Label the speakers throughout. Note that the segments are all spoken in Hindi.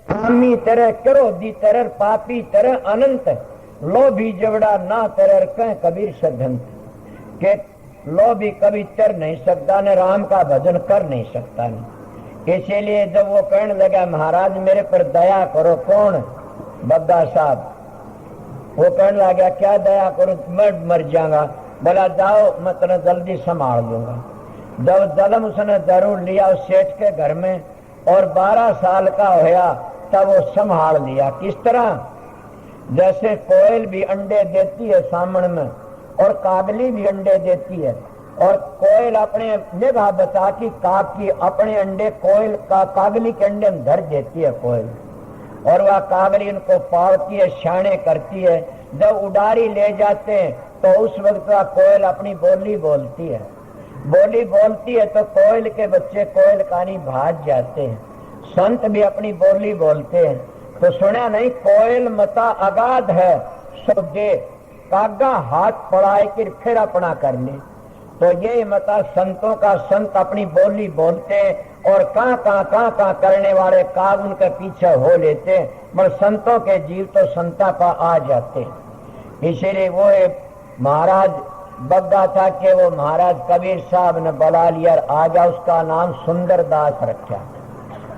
Speaker 1: कामी तरह क्रोधी तरह पापी तरह अनंत लोभी जवड़ा ना तरह कह कबीर सधंत के लोभी कभी चर नहीं सकता न राम का भजन कर नहीं सकता नहीं। इसीलिए जब वो कहने लगा महाराज मेरे पर दया करो, कौन? बद्दा साहब। वो कहने लगा क्या दया करो, मैं मर जाऊंगा। बोला जाओ मैं तुम्हें जल्दी संभाल लूंगा। जब जन्म उसने जरूर लिया उस सेठ के घर में और 12 साल का होया तब वो संभाल लिया। किस तरह? जैसे कोयल भी अंडे देती है सामने में और कागली भी अंडे देती है, और कोयल अपने निगाह बचा की काग की अपने अंडे कोयल का कागली के अंडे में धर देती है कोयल, और वह कागली उनको पालती है, शाने करती है। जब उड़ारी ले जाते हैं तो उस वक्त वह कोयल अपनी बोली बोलती है। बोली बोलती है तो कोयल के बच्चे कोयल कहानी भाग जाते हैं। संत भी अपनी बोली बोलते हैं। तो सुना नहीं, कोयल मता अगाध है सो दे, कागा हाथ पड़ाए फिर अपना कर ले। तो ये मता संतों का, संत अपनी बोली बोलते और कहाँ करने वाले काग उनके पीछे हो लेते, मगर संतों के जीव तो संता पा आ जाते। इसीलिए वो महाराज बग्गा था कि वो महाराज कबीर साहब ने बुला लिया, आजा उसका नाम सुंदरदास रखा।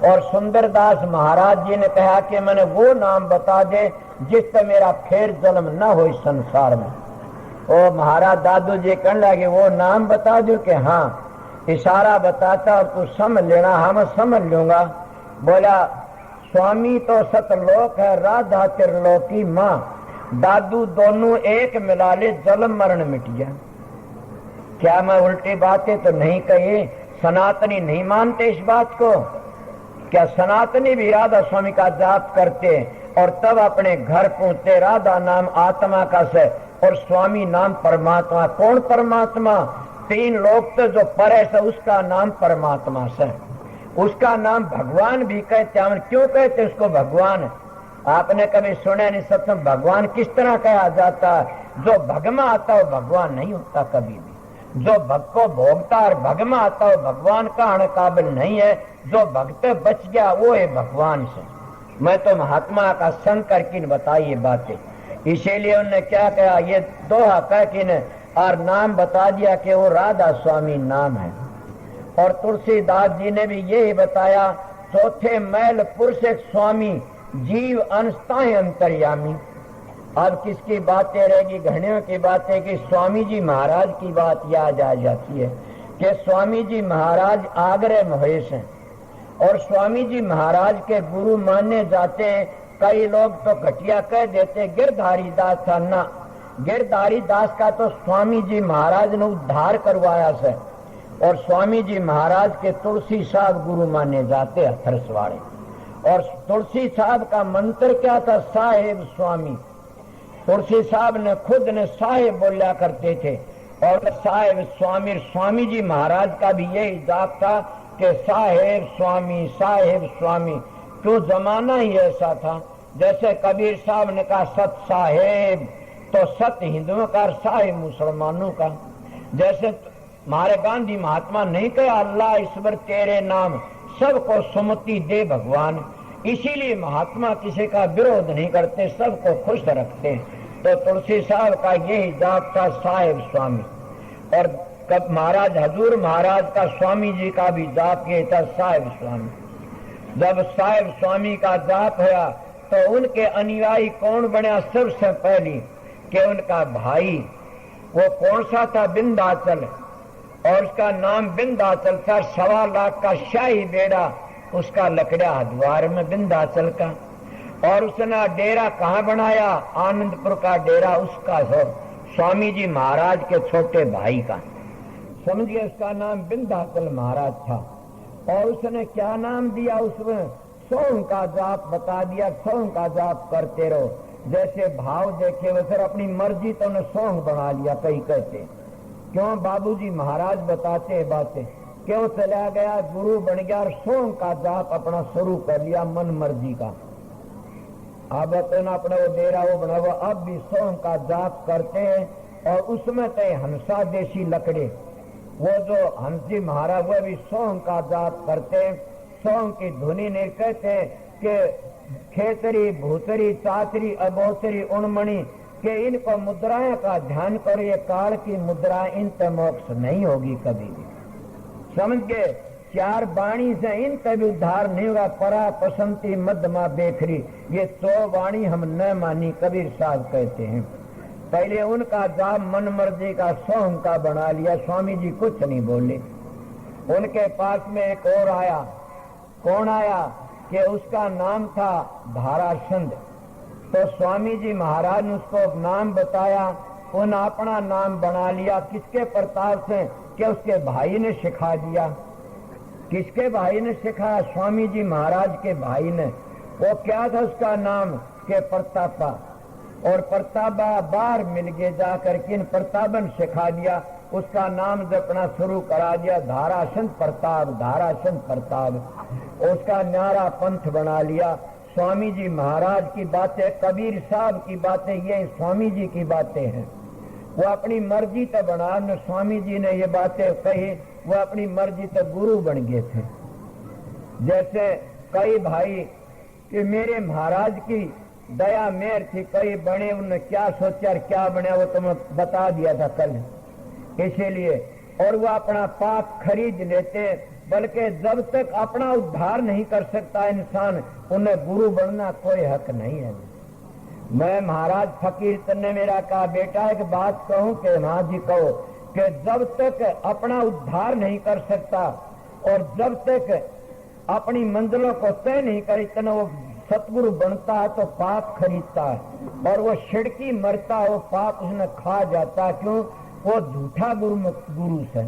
Speaker 1: और सुंदरदास महाराज जी ने कहा कि मैंने वो नाम बता दे जिससे मेरा फिर जन्म न हो इस संसार में। ओ महाराज दादू जी कहने लगे वो नाम बता दो कि हाँ। इशारा बताता और तू समझ लेना, हम समझ लूंगा। बोला स्वामी तो सतलोक है, राधा त्रिलोकी माँ, दादू दोनों एक मिला ले जन्म मरण मिट गया। क्या मैं उल्टी बातें तो नहीं कही? सनातनी नहीं मानते इस बात को? क्या सनातनी भी राधा स्वामी का जाप करते और तब अपने घर पहुंचते? राधा नाम आत्मा का से और स्वामी नाम परमात्मा। कौन परमात्मा? 3 लोग तो जो परे से उसका नाम परमात्मा से, उसका नाम भगवान भी कहते हैं। क्यों कहते उसको भगवान? आपने कभी सुना नहीं सत्संग भगवान किस तरह कहा जाता है? जो भगमा आता है भगवान नहीं होता कभी भी। जो भक्त को भोगता और भगमा आता है भगवान का आने काबिल नहीं है। जो भक्त बच गया वो है भगवान से। मैं तो महात्मा का संग करके बताई ये बातें। इसीलिए उन्होंने क्या कहा, ये दोहा कह के और नाम बता दिया कि वो राधा स्वामी नाम है। और तुलसीदास जी ने भी यही बताया, चौथे मैल पुरुष एक स्वामी, जीव अंशता है अंतर्यामी। अब किसकी बातें रहेगी? घड़ियों की बातें कि स्वामी जी महाराज की बात याद आ जाती है कि स्वामी जी महाराज आगरे महेश हैं और स्वामी जी महाराज के गुरु माने जाते हैं। कई लोग तो घटिया कह देते गिरधारी दास था ना, गिरधारी दास का तो स्वामी जी महाराज ने उद्धार करवाया से। और स्वामी जी महाराज के तुलसी साहब गुरु माने जाते हथरस वाले। और तुलसी साहब का मंत्र क्या था? साहेब स्वामी। तुलसी साहब ने खुद ने साहेब बोला करते थे और साहेब स्वामी। स्वामी जी महाराज का भी यही जाप था कि साहेब स्वामी, साहेब स्वामी। क्यों? जमाना ही ऐसा था। जैसे कबीर साहब ने कहा सत साहेब, तो सत हिंदुओं का, साहेब मुसलमानों का। जैसे हमारे गांधी महात्मा नहीं कहा अल्लाह ईश्वर तेरे नाम, सबको सुमति दे भगवान। इसीलिए महात्मा किसी का विरोध नहीं करते, सबको खुश रखते। तो तुलसी साहब का यही जाप था साहेब स्वामी। और कब महाराज हजूर महाराज का स्वामी जी का भी जाप ये था साहेब स्वामी। जब साहेब स्वामी का जाप हुआ तो उनके अनुयायी कौन बना? सबसे पहली कि उनका भाई, वो कौन सा था? विंध्याचल। और उसका नाम विंध्याचल था। 1.25 लाख का शाही बेड़ा उसका लकड़ा हरिद्वार में विंध्याचल का। और उसने डेरा कहाँ बनाया? आनंदपुर का डेरा उसका हो, स्वामी जी महाराज के छोटे भाई का। समझिए उसका नाम विंध्याचल महाराज था। और उसने क्या नाम दिया? उसमें सोम का जाप बता दिया, सोम का जाप करते रहो। जैसे भाव देखे वो फिर अपनी मर्जी तो उन्हें सोम बना लिया। कई कहते क्यों? बाबूजी महाराज बताते हैं बातें। क्यों? चला गया गुरु बन गया और सोम का जाप अपना शुरू कर लिया मन मर्जी का। अब अपना अपना वो डेरा वो बना हुआ, अब भी सोम का जाप करते हैं। और उसमें तो हंसा देशी लकड़े, वो जो हंसी महाराज वो भी सोम का जाप करते हैं। सोम की धुनी नहीं कहते के खेतरी भूतरी चातरी अबोतरी उणमणि के इनको मुद्राएं का ध्यान करो, ये काल की मुद्रा, इन पे मोक्ष नहीं होगी कभी भी। समझ गए? चार वाणी से इन पे भी उद्धार नहीं होगा। परा पसंती मध्यमा बेखरी, ये 100 वाणी हम न मानी, कबीर साहब कहते हैं। पहले उनका जाप मन मर्जी का 100 का बना लिया, स्वामी जी कुछ नहीं बोले। उनके पास में एक और आया, कौन आया कि उसका नाम था धाराचंद। तो स्वामी जी महाराज ने उसको नाम बताया, उन अपना नाम बना लिया। किसके प्रताप से? कि उसके भाई ने सिखा दिया। किसके भाई ने सिखाया? स्वामी जी महाराज के भाई ने। वो क्या था उसका नाम? के प्रतापा। और प्रतापा बार मिल गए जाकर के इन प्रतापन सिखा दिया, उसका नाम जपना शुरू करा दिया, धाराचंद प्रताप, धाराचंद प्रताप। उसका न्यारा पंथ बना लिया। स्वामी जी महाराज की बातें, कबीर साहब की बातें, ये स्वामी जी की बातें हैं। वो अपनी मर्जी तो बना, न स्वामी जी ने ये बातें कही, वो अपनी मर्जी तो गुरु बन गए थे। जैसे कई भाई कि मेरे महाराज की दया मेहर थी, कई बने, उन्होंने क्या सोचा और क्या बने वो तो मैं बता दिया था कल। इसीलिए और वो अपना पाप खरीद लेते, बल्कि जब तक अपना उद्धार नहीं कर सकता इंसान, उन्हें गुरु बनना कोई हक नहीं है। मैं महाराज फकीर तन्ने मेरा कहा, बेटा एक बात कहूं कि मां जी कहो कि जब तक अपना उद्धार नहीं कर सकता और जब तक अपनी मंजिलों को तय नहीं कर, इतना वो सतगुरु बनता है तो पाप खरीदता है और वो छिड़की मरता है, वो पाप उसने खा जाता। क्यों? वो झूठा गुरु से,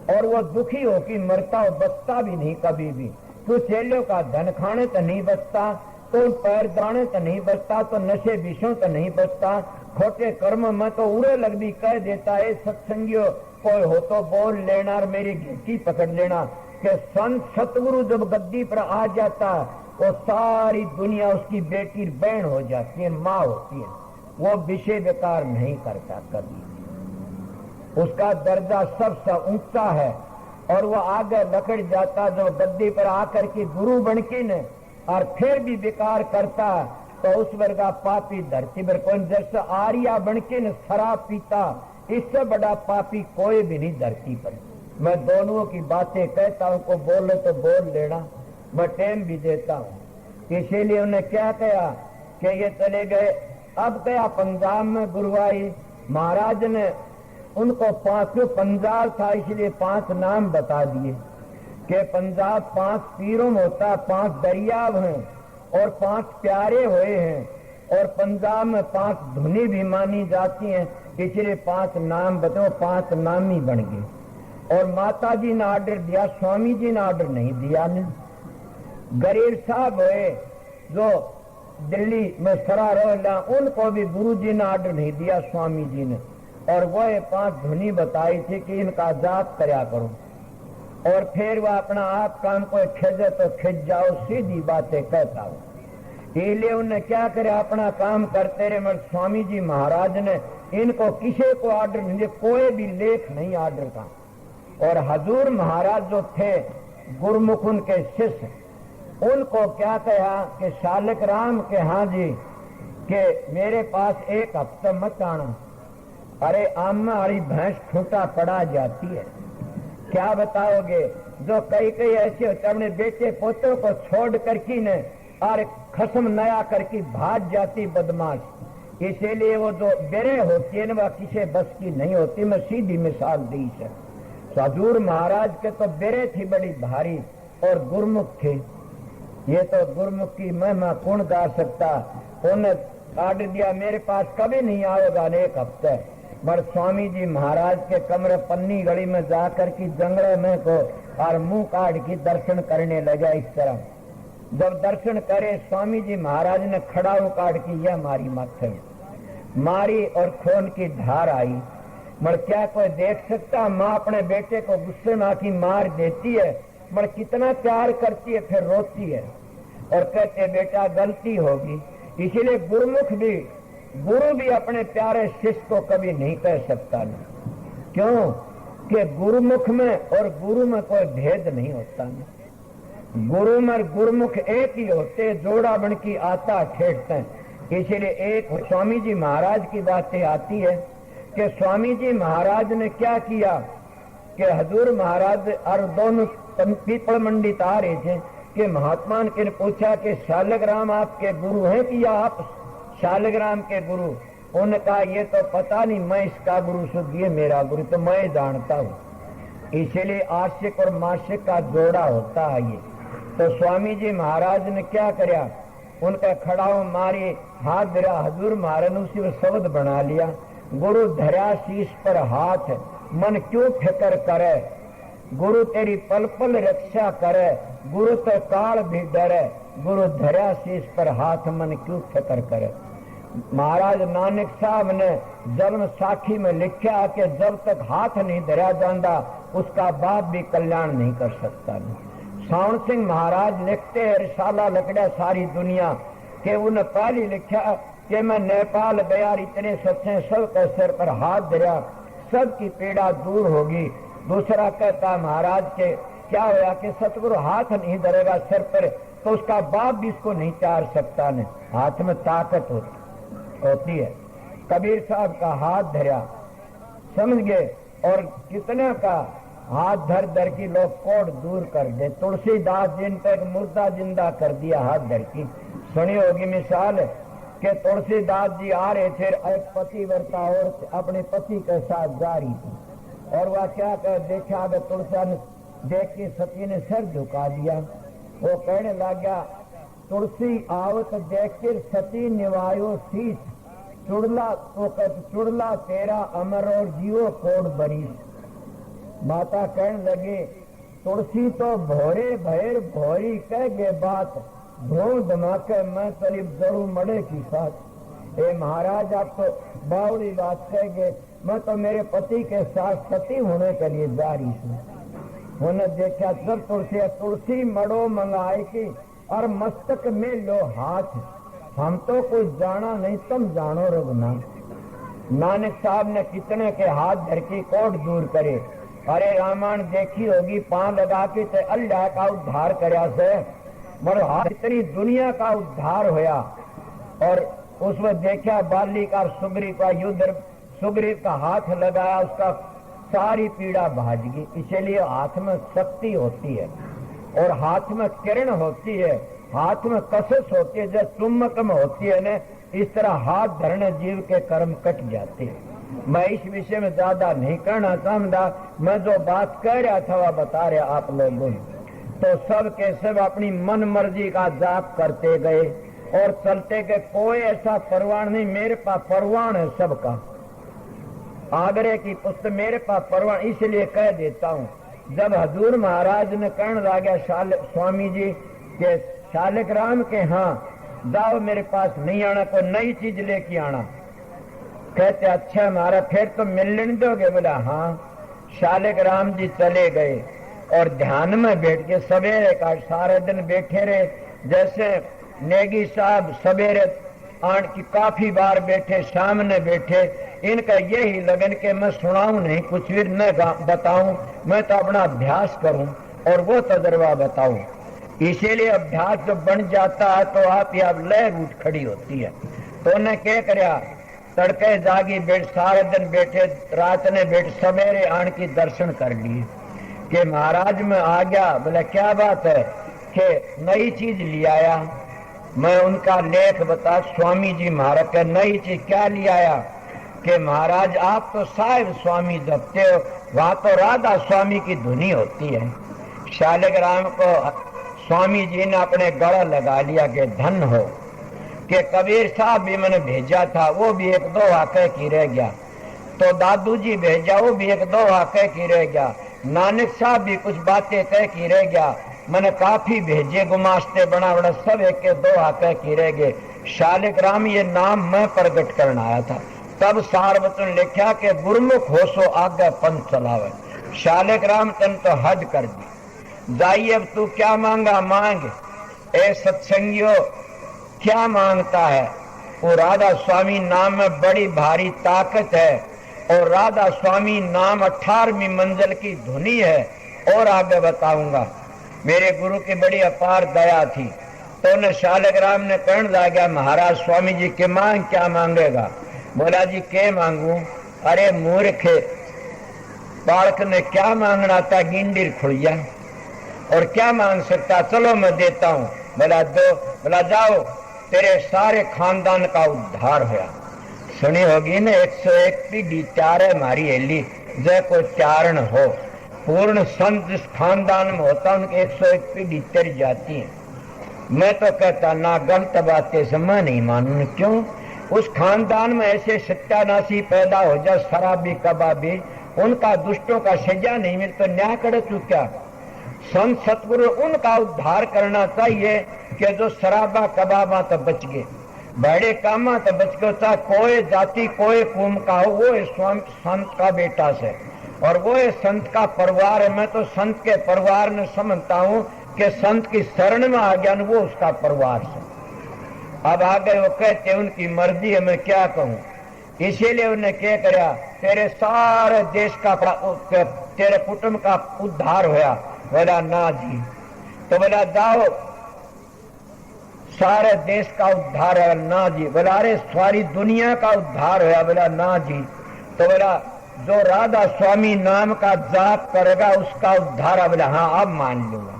Speaker 1: और वो दुखी होकर मरता, वो बचता भी नहीं कभी भी। तो चेलों का धन खाने तो नहीं बचता, तो पैर दाने तो नहीं बचता, तो नशे विषयों तो नहीं बचता, खोटे कर्म में तो उड़े लग भी कह देता है। सत्संगियों कोई हो तो बोल लेना और मेरी गिट्टी पकड़ लेना कि संत सतगुरु जब गद्दी पर आ जाता वो सारी दुनिया उसकी बेटी बहन हो जाती है, माँ होती है। वो विषय विकार नहीं करता कभी, उसका दर्जा सबसे ऊंचा है और वो आगे लकड़ जाता जब गद्दी पर आकर के गुरु बन के न और फिर भी विकार करता तो उस वर्गा पापी धरती पर कोई, जैसे आर्या बन के न शराब पीता, इससे बड़ा पापी कोई भी नहीं धरती पर। मैं दोनों की बातें कहता हूं, को बोले तो बोल लेना, मैं टाइम भी देता हूं। इसीलिए उन्हें क्या कहा कि ये चले गए। अब गया पंजाब में गुरुवाई, महाराज ने उनको 5 पंजाब था इसलिए 5 नाम बता दिए कि पंजाब 5 पीरों में होता, 5 दरियाव हैं और 5 प्यारे हुए हैं और पंजाब में 5 धुनी भी मानी जाती हैं, इसलिए 5 नाम बताओ, 5 नाम ही बन गए। और माता जी ने ऑर्डर दिया, स्वामी जी ने ऑर्डर नहीं दिया ने। गरीब साहब हुए जो दिल्ली में सरा रोला, उनको भी गुरु जी ने ऑर्डर नहीं दिया, स्वामी जी ने। और वो 5 धुनी बताई थी कि इनका जाप करया करो और फिर वह अपना आप काम को खिजे तो खिज जाओ, सीधी बातें कहता हूं। इसलिए उन्होंने क्या करे, अपना काम करते रहे। मगर स्वामी जी महाराज ने इनको किसी को ऑर्डर नहीं दिया, कोई भी लेख नहीं ऑर्डर का। और हजूर महाराज जो थे गुरुमुख उनके शिष्य, उनको क्या कहा कि शालक राम के हाँ जी के मेरे पास 1 हफ्ता मत आना। अरे आमा वाली भैंस खूंटा पड़ा जाती है, क्या बताओगे? जो कई ऐसे होते अपने बेटे पोतों को छोड़ करके न और खसम नया करके भाग जाती बदमाश। इसीलिए वो जो बेरे होती है ना, वह किसी बस की नहीं होती। मैं सीधी मिसाल दी है, हजूर महाराज के तो बेरे थी बड़ी भारी और गुरमुख थे। ये तो गुरमुख की महिमा कौन गा सकता। उन्हें काट दिया, मेरे पास कभी नहीं आएगा 1 हफ्ते। पर स्वामी जी महाराज के कमरे पन्नी गली में जाकर की जंगले में को और मुंह काट की दर्शन करने लगा। इस तरह जब दर्शन करे स्वामी जी महाराज ने खड़ाऊ काट की यह मारी माथे मारी और खून की धार आई। मगर क्या कोई देख सकता? माँ अपने बेटे को गुस्से में आके मार देती है, मगर कितना प्यार करती है, फिर रोती है और कहते बेटा गलती होगी। इसीलिए गुरुमुख भी, गुरु भी अपने प्यारे शिष्य को कभी नहीं कह सकता नहीं। क्यों? कि गुरुमुख में और गुरु में कोई भेद नहीं होता नहीं। गुरु मर गुरुमुख एक ही होते, जोड़ा बन की आता ठेठते हैं। इसलिए एक स्वामी जी महाराज की बातें आती है कि स्वामी जी महाराज ने क्या किया कि हजूर महाराज और दोनों पीपल मंडित आ रहे थे कि महात्मा ने पूछा कि शालग्राम आपके गुरु हैं कि या आप शालग्राम के गुरु? उन्होंने कहा ये तो पता नहीं, मैं इसका गुरु शुद्ध, ये मेरा गुरु तो मैं जानता हूँ। इसलिए आशिक और माशिक का जोड़ा होता है ये। तो स्वामी जी महाराज ने क्या करया, उनका खड़ाओ मारे हाथ धरा, हजूर महाराज ने उसी शब्द बना लिया, गुरु धरा शीश पर हाथ, मन क्यों फिक्र करे, गुरु तेरी पल पल रक्षा करे, गुरु तो काल भी डरे, गुरु धरा शीश पर हाथ, मन क्यों फिक्र करे। महाराज नानक साहब ने जन्म साखी में लिखा कि जब तक हाथ नहीं धरा जाता उसका बाप भी कल्याण नहीं कर सकता। सावण सिंह महाराज लिखते हैं रिसाला लकड़ा सारी दुनिया के, उन्हें पहले लिखा कि मैं नेपाल गया, इतने सच्चे सब के सिर पर हाथ धरा, सबकी पीड़ा दूर होगी। दूसरा कहता महाराज के क्या होया कि सतगुरु हाथ नहीं धरेगा सिर पर तो उसका बाप भी इसको नहीं चार सकता ने, हाथ में ताकत होती है। कबीर साहब का हाथ धरा, समझ गए, और कितने का हाथ धर धर की लोग कोड दूर कर दे। तुलसीदास जिन तक मुर्दा जिंदा कर दिया हाथ धर की। सुनी होगी मिसाल कि तुलसीदास जी आ रहे थे, एक पतिव्रता और अपने पति के साथ जा रही थी और वह क्या कर देखा, तुलसी ने देख के सती ने सिर झुका दिया। वो कहने लगा, तुलसी आवत देख कर सती निवायो शीश, चुड़ला तो चुड़ला तेरा अमर और जीवो कोड बरीस। माता कहने लगे, तुलसी तो भोरे भैर भोरी कह गे बात, ढोल धमाके मैं करीब जरूर मड़े की साथ। ए महाराज आप तो बावड़ी बात कह गए, मैं तो मेरे पति के साथ सती होने के लिए जा रही हूँ। उन्होंने देखा सब तुलसी मड़ो मंगाए की और मस्तक में लो हाथ, हम तो कुछ जाना नहीं, तुम जानो रघुनाथ। नानक साहब ने कितने के हाथ धर की कोट दूर करे। अरे रामायण देखी होगी, पांव लगा के ते अल्लाह का उद्धार करया से, मरो हाथ इतनी दुनिया का उद्धार होया। और उसमें देखा बाली का सुग्रीव का युद्ध, सुग्रीव का हाथ लगाया, उसका सारी पीड़ा भाज गई। इसलिए हाथ में शक्ति होती है और हाथ में किरण होती है, हाथ में कसस होती है, जब चुम्बक में होती है न, इस तरह हाथ धरने जीव के कर्म कट जाते हैं। मैं इस विषय में ज्यादा नहीं करना चाहता, मैं जो बात कह रहा था वह बता रहा आप लोगों। तो सब के सब अपनी मन मर्जी का जाप करते गए और चलते गए, कोई ऐसा परवान नहीं, मेरे पास परवान है सबका। आगरे की पुस्तक मेरे पास परवान, इसलिए कह देता हूँ। जब हजूर महाराज ने कहने लगा स्वामी जी के शालिग्राम के हाँ जाओ, मेरे पास नहीं आना, कोई नई चीज लेके आना। कहते अच्छा हमारा फिर तो मिलने दोगे? बोला हाँ। शालिग्राम जी चले गए और ध्यान में बैठ के सवेरे का सारे दिन बैठे रहे। जैसे नेगी साहब सवेरे आन की काफी बार बैठे, सामने बैठे, इनका यही लगन के मैं सुनाऊं नहीं, कुछ भी न बताऊं, मैं तो अपना अभ्यास करूं और वो तजर्बा बताऊं। इसीलिए अभ्यास जब बन जाता है तो आप या लय उठ खड़ी होती है। तो उन्हें क्या करया, तड़के जागी बैठ, सारे दिन बैठे, रात ने बैठ, सवेरे आन की दर्शन कर लिए कि महाराज में आ गया। बोले क्या बात है कि नई चीज ले आया। मैं उनका लेख बता, स्वामी जी महाराज का नई चीज क्या ले आया कि महाराज आप तो साहिब स्वामी जपते हो, वहां तो राधा स्वामी की धुनी होती है। शालिग्राम को स्वामी जी ने अपने गला लगा लिया कि धन हो। कि कबीर साहब भी मैंने भेजा था, वो भी एक दो वाक़े की रह गया। तो दादू जी भेजा, वो भी एक दो वाक़े की रह गया। नानक साहब भी कुछ बातें कह की रह गया। मैंने काफी भेजे गुमास्ते बना बड़ा, सब एक के दो वाक़े की रह गए। शालिग्राम ये नाम मैं प्रकट करना आया था। तब सार वचन लिखा कि गुरमुख हो सो आगे पंथ चलावे। शालिग्राम तन तो हद कर दी। जाइए अब तू क्या मांगा मांग। ए सत्संगियों क्या मांगता है? वो राधा स्वामी नाम में बड़ी भारी ताकत है और राधा स्वामी नाम 18वीं मंजिल की धुनी है। और आगे बताऊंगा। मेरे गुरु की बड़ी अपार दया थी। तो उन्हें शालिग्राम ने कहने लगा, महाराज स्वामी जी के मांग क्या मांगेगा? बोला जी के मांगू? अरे मूर्ख बालक ने क्या मांगना था, गिंडीर खुड़िया, और क्या मांग सकता? चलो मैं देता हूं। बोला दो। बोला जाओ, तेरे सारे खानदान का उद्धार होया। सुनी होगी ने 101 पीढ़ी त्यारे मारी हेली, जय को चारण हो। पूर्ण संत जिस खानदान में होता उनके 101 पीढ़ी तर जाती है। मैं तो कहता ना गलत बातें से मैं नहीं मानू। क्यों? उस खानदान में ऐसे सत्यानाशी पैदा हो जाए, शराबी कबाबी, उनका दुष्टों का सजा नहीं मिले तो न्याय करे तू क्या? संत सतगुरु उनका उद्धार करना चाहिए कि जो शराबा कबाबा तो बच गए, बड़े कामा तो बच गए। चाहे कोई जाति कोई कुम का हो, वो संत का बेटा से और वो संत का परिवार है। मैं तो संत के परिवार में समझता हूँ कि संत की शरण में आ गया वो उसका परिवार से। अब आगे वो कहते उनकी मर्जी है, मैं क्या कहूँ। इसीलिए उन्हें क्या कराया, तेरे सारे देश का तेरे कुटुंब का उद्धार होया। बोला ना जी। तो बोला जाओ, सारे देश का उद्धार है? ना जी। बोला अरे सारी दुनिया का उद्धार होया? बोला ना जी। तो बोला जो राधा स्वामी नाम का जाप करेगा उसका उद्धार है? बोला हाँ अब मान लूंगा।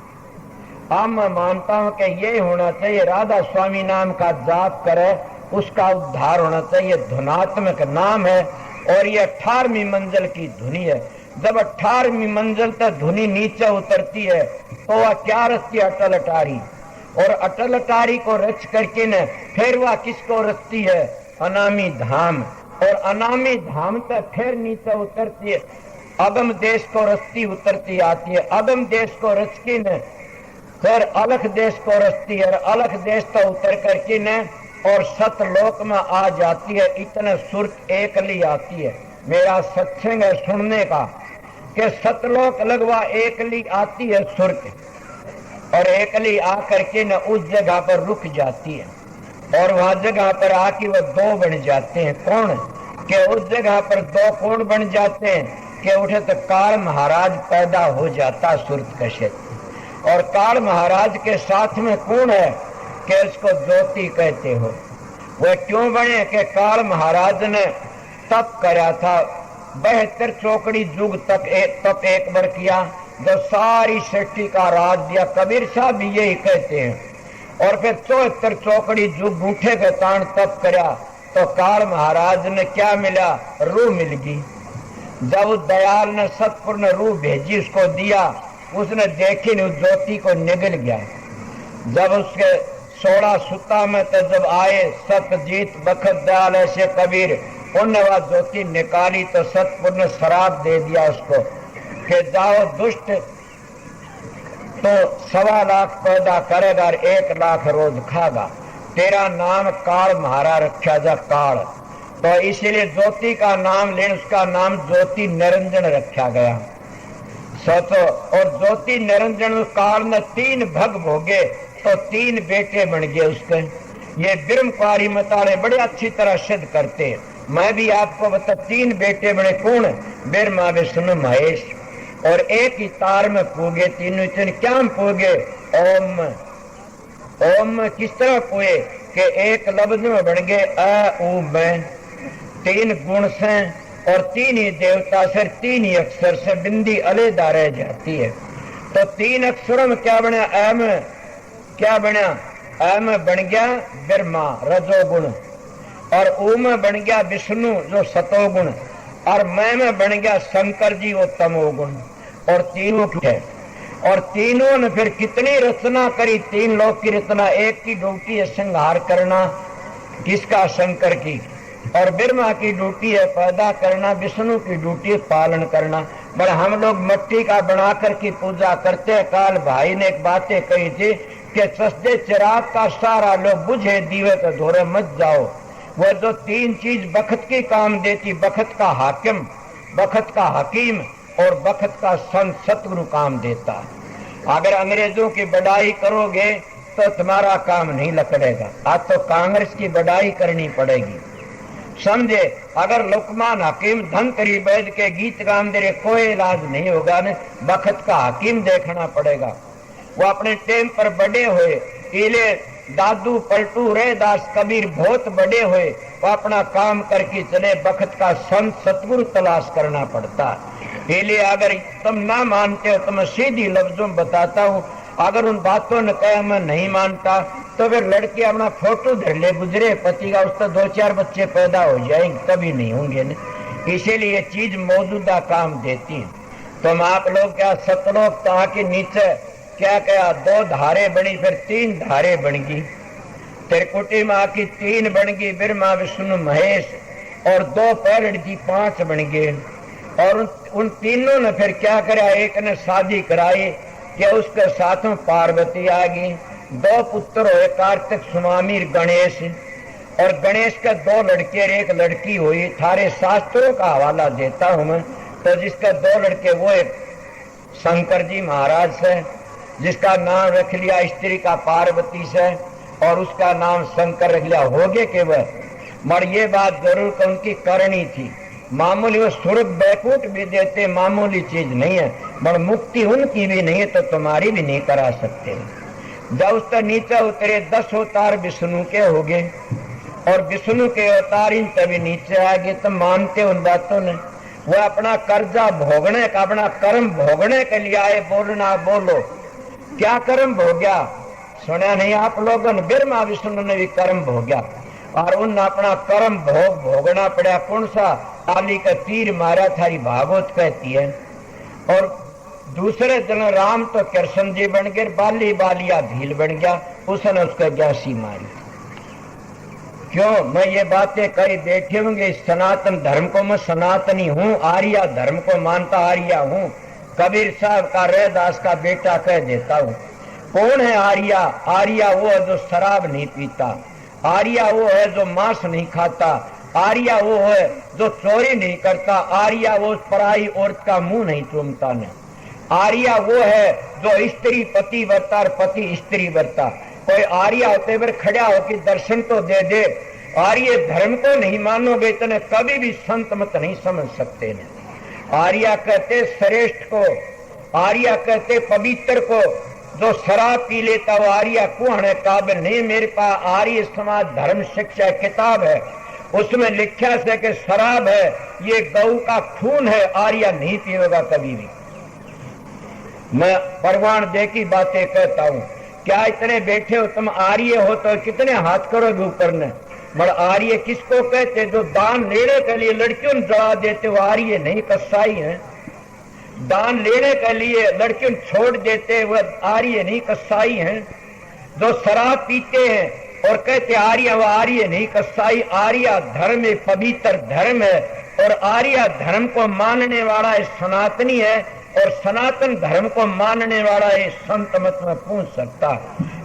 Speaker 1: अब मैं मानता हूं कि ये होना चाहिए, राधा स्वामी नाम का जाप करे उसका उद्धार होना चाहिए। धुनात्मक नाम है और ये 18वीं मंजिल की धुनी है। जब 18वीं मंजिल तक धुनी नीचे उतरती है तो वह क्या रचती है? अटल अटारी। और अटल अटारी को रच करके न फिर वह किसको रचती है? अनामी धाम। और अनामी धाम तक फिर नीचे उतरती है, अगम देश को रचती उतरती आती है। अगम देश को रच के न फिर अलख देश को रचती है, अलख देश तो उतर करके न और सतलोक में आ जाती है। इतने सुर्ख एकली आती है। मेरा सत्संग है सुनने का कि सतलोक लगवा एकली आती है सुर्ख, और एकली आकर के न उस जगह पर रुक जाती है और वहां जगह पर आके वो दो बन जाते हैं। कौन? कि उस जगह पर दो कौन बन जाते हैं कि उठे तो काल महाराज पैदा हो जाता सुर्ख का क्षेत्र। और काल महाराज के साथ में कौन है कि इसको ज्योति कहते हो। वो क्यों बने कि काल महाराज ने तप करा था, 72 चौकड़ी युग तक तप एक बार किया, जो सारी सृष्टि का राज दिया। कबीर साहब भी यही कहते हैं। और फिर 74 चौकड़ी युग उठे के ताण तप करा तो काल महाराज ने क्या मिला? रूह मिल गई। जब उस दयाल ने सतपुर ने रूह भेजी, उसको दिया, उसने देखी नहीं, उस ज्योति को निगल गया। जब उसके 16 सुता में तो जब आए सतजीत बखत दयाल ऐसे कबीर, उन्होंने वह ज्योति निकाली तो सतपुर ने शराब दे दिया उसको कि जाओ दुष्ट तो 1.25 लाख पैदा करेगा और 1 लाख रोज खागा। तेरा नाम काल महारा रखा जा काल। तो इसीलिए ज्योति का नाम लेने उसका नाम ज्योति निरंजन रखा गया। सोचो, और ज्योति निरंजन काल में 3 भग भोगे तो 3 बेटे बन गए उसके। ये ब्रह्मकुमारी मताले बड़े अच्छी तरह सिद्ध करते हैं। मैं भी आपको बता 3 बेटे बने। कौन? ब्रह्मा विष्णु महेश। और एक ही तार में पूगे तीनों। क्या पूगे? ओम। ओम किस तरह पूए कि एक लफ्ज में बन गए अ उ मैं। 3 गुण से और 3 ही देवता से, 3 ही अक्षर से बिंदी अलग रह जाती है। तो 3 अक्षरों में क्या बना? अ में क्या बना? अ में बन गया ब्रह्मा रजोगुण, और ऊ में बन गया विष्णु जो सतोगुण, और मैं में बन गया शंकर जी वो तमोगुण। और तीनों है, और तीनों ने फिर कितनी रचना करी। 3 लोक की रचना। एक की ड्यूटी है संहार करना, किसका? शंकर की। और ब्रह्मा की ड्यूटी है पैदा करना, विष्णु की ड्यूटी है पालन करना। पर हम लोग मिट्टी का बनाकर की पूजा करते हैं। काल भाई ने एक बातें कही थी कि सस्ते चिराग का सारा लोग बुझे दीवे तो धोरे मत जाओ। वो जो 3 चीज बखत की काम देती, बखत का हाकिम, बखत का हकीम और बखत का संत सतगुरु काम देता। अगर अंग्रेजों की बड़ाई करोगे तो तुम्हारा काम नहीं लकड़ेगा। आज तो कांग्रेस की बड़ाई करनी पड़ेगी, समझे। अगर लुकमान हकीम धनकरी बैठ के गीत गान दे रहे, कोई इलाज नहीं होगा न। बखत का हकीम देखना पड़ेगा। वो अपने टेम पर बड़े हुए, इले दादू पलटू रैदास कबीर बहुत बड़े हुए, वो अपना काम करके चले, बखत का संत सतगुरु तलाश करना पड़ता। इसलिए अगर तुम ना मानते हो तो मैं सीधी लफ्जों में बताता हूँ, अगर उन बातों ने कहा मैं नहीं मानता तो फिर लड़के अपना फोटो धर ले, गुजरे पति का, उसका 2-4 बच्चे पैदा हो जाएंगे, कभी नहीं होंगे ना। इसीलिए ये चीज मौजूदा काम देती है। तुम आप लोग क्या सतलोक तहा के नीचे क्या क्या 2 धारे बनी, फिर 3 धारे बन गई, त्रिकुटी माँ की 3 बन गई, ब्रह्मा विष्णु महेश, और 2 पैरड़ की 5 बन गए। और उन तीनों ने फिर क्या करा, एक ने शादी कराई कि उसके साथों पार्वती आ गई, 2 पुत्र हुए, कार्तिक सुमामीर गणेश, और गणेश के 2 लड़के और 1 लड़की हुई। थारे शास्त्रों का हवाला देता हूं मैं, तो जिसके 2 लड़के वो एक शंकर जी महाराज से, जिसका नाम रख लिया स्त्री का पार्वती से, और उसका नाम शंकर रख लिया, हो गए के वह। मगर ये बात जरूर कि उनकी करनी थी, मामूली वो स्वर्ग बैकुंठ भी देते, मामूली चीज नहीं है, मगर मुक्ति उनकी भी नहीं है तो तुम्हारी भी नहीं करा सकते। जब उसका नीचे उतरे 10 अवतार विष्णु के हो गए, और विष्णु के अवतार इन तभी नीचे आ गए। तो मानते उन बातों ने, वो अपना कर्जा भोगने का, अपना कर्म भोगने के लिए आए। बोलना बोलो, क्या कर्म भोग्या सुना नहीं आप लोगों ने? ब्रह्मा विष्णु ने भी कर्म भोग्या, और उन अपना कर्म भोगना पड़ा। कौन सा? काली का तीर मारा, थारी भागवत कहती है। और दूसरे दिन राम तो कृष्ण जी बन गए, बाली बालिया भील बन गया, उसने उसका ग्यासी मारी। क्यों? मैं ये बातें कही देखे होंगे, इस सनातन धर्म को मैं सनातनी हूँ, आर्या धर्म को मानता आर्या हूँ। कबीर साहब का रैदास का बेटा कह देता हूँ। कौन है आर्या? आर्या वो है जो शराब नहीं पीता, आर्या वो है जो मांस नहीं खाता, आर्या वो है जो चोरी नहीं करता, आर्या वो पराई औरत का मुंह नहीं चूमता नहीं, आर्या वो है जो स्त्री पति वर्ता और पति स्त्री वर्ता। कोई आर्या होते पर खड़ा होकर दर्शन तो दे दे। आर्य धर्म को नहीं मानोगे तो कभी भी संत मत नहीं समझ सकते ने। आर्या कहते श्रेष्ठ को, आर्या कहते पवित्र को। जो शराब पी लेता वो आर्या कुहने काबिल नहीं। मेरे पास आर्य समाज धर्म शिक्षा किताब है, उसमें लिखा से कि शराब है, ये गऊ का खून है, आर्या नहीं पिएगा कभी भी। मैं प्रमाण दे की बातें कहता हूँ। क्या इतने बैठे हो तुम आर्य हो तो कितने हाथ करोगे ऊपर ने? मगर आर्य किसको कहते? जो दान लेने के लिए लड़कियों ने जला देते वो आर्य नहीं, कसाई है। दान लेने के लिए लड़कियों छोड़ देते वो आर्य नहीं, कसाई हैं। जो शराब पीते हैं और कहते आर्य, वो आर्य नहीं, कसाई। आर्य धर्म है, पवित्र धर्म है, और आर्य धर्म को मानने वाला है सनातनी है, और सनातन धर्म को मानने वाला है संत मत में पूछ सकता।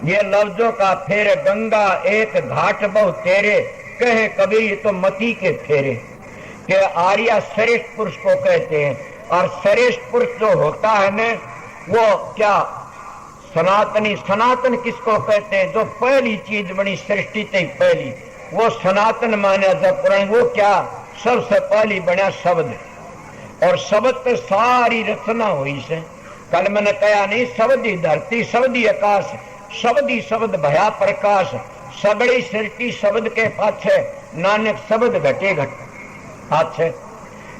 Speaker 1: ये लफ्जों का फेर गंगा एक घाट बहु तेरे, कहे कबीर ये तो मती के फेरे। के आर्य श्रेष्ठ पुरुष को कहते हैं, और श्रेष्ठ पुरुष जो होता है न वो क्या सनातनी। सनातन किसको कहते हैं? जो पहली चीज बनी सृष्टि से पहली, वो सनातन माना। जब पुराण वो क्या सबसे पहली बना शब्द, और शब्द पे सारी रचना हुई से। कल मैंने कहा नहीं, शब्द ही धरती, शब्द ही आकाश, शब्द ही शब्द भया प्रकाश। सगड़ी सृष्टि शब्द के पाछे, नानक शब्द घटे घट पाछे।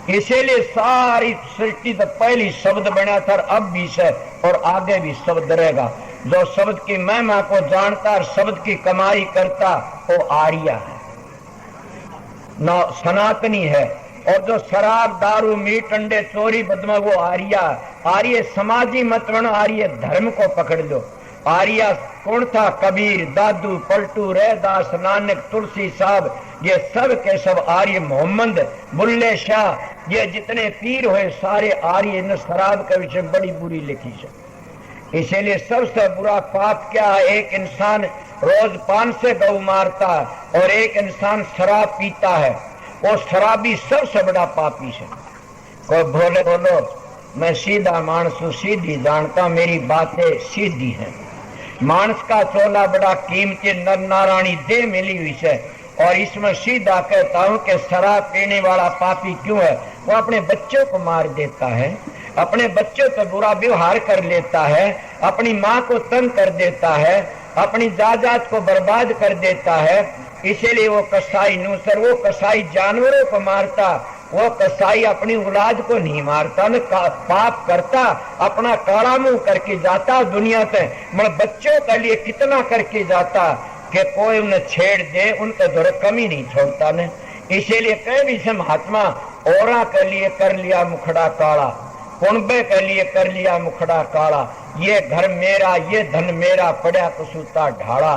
Speaker 1: इसीलिए सारी सृष्टि तो पहली शब्द बना था, अब भी से और आगे भी शब्द रहेगा। जो शब्द की महिमा को जानता और शब्द की कमाई करता वो आर्य है, न सनातनी है। और जो शराब दारू मीट अंडे चोरी बदमा वो आर्य। आर्य समाजी मत बनो, आर्य धर्म को पकड़ लो। आर्य कौन था? कबीर, दादू, पलटू, रैदास, नानक, तुलसी साहब, ये सब के सब आर्य। मोहम्मद, बुल्ले शाह, ये जितने पीर हुए सारे आर्य। इन शराब के विषय बड़ी बुरी लिखी है। इसीलिए सबसे बुरा पाप क्या है? एक इंसान रोज 500 गौ मारता है और एक इंसान शराब पीता है, वो शराबी सबसे बड़ा पापी है। कोई बोले बोलो मैं सीधा मानस हूं, सीधी जानता, मेरी बातें सीधी हैं। मानस का चोला बड़ा कीमती नर नारायणी दे मिली हुई है, और इसमें सीधा कहता हूं कि शराब पीने वाला पापी क्यों है? वो अपने बच्चों को मार देता है, अपने बच्चों से बुरा व्यवहार कर लेता है, अपनी माँ को तंग कर देता है, अपनी जायदाद को बर्बाद कर देता है। इसीलिए वो कसाई नूसर, वो कसाई जानवरों को मारता, वो कसाई अपनी औलाद को नहीं मारता, न पाप करता, अपना काला मुंह करके जाता दुनिया से। मगर बच्चों के लिए कितना करके जाता कि कोई उन्हें छेड़ दे, उनका धुर कमी नहीं छोड़ता न। इसीलिए कई भी से महात्मा औरा के लिए कर लिया मुखड़ा काला, कुणबे के लिए कर लिया मुखड़ा काला, ये घर मेरा, ये धन मेरा, पड़ा कसूता ढाला,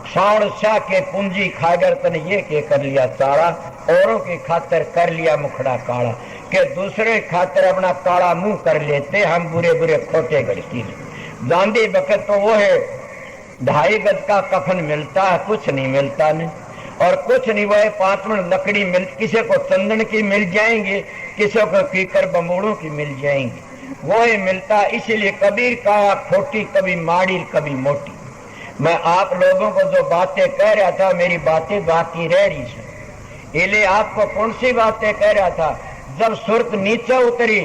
Speaker 1: सावण शाह के पूंजी खागर तन ये के कर लिया चाड़ा, औरों की खातर कर लिया मुखड़ा काला, के दूसरे खातर अपना काला मुंह कर लेते हम बुरे बुरे खोटे गढ़ती। गांधी वक्त तो वो है 2.5 गज का कफन मिलता है, कुछ नहीं मिलता नहीं, और कुछ नहीं, वो 5 मन लकड़ी मिल, किसी को चंदन की मिल जाएंगे, किसी को कीकर बमूड़ों की मिल जाएंगी, वो ही मिलता। इसलिए कबीर का खोटी कभी माड़ी कभी मोटी। मैं आप लोगों को जो बातें कह रहा था, मेरी बातें बाकी रह रही है। इसलिए आपको कौन सी बातें कह रहा था, जब सुरत नीचे उतरी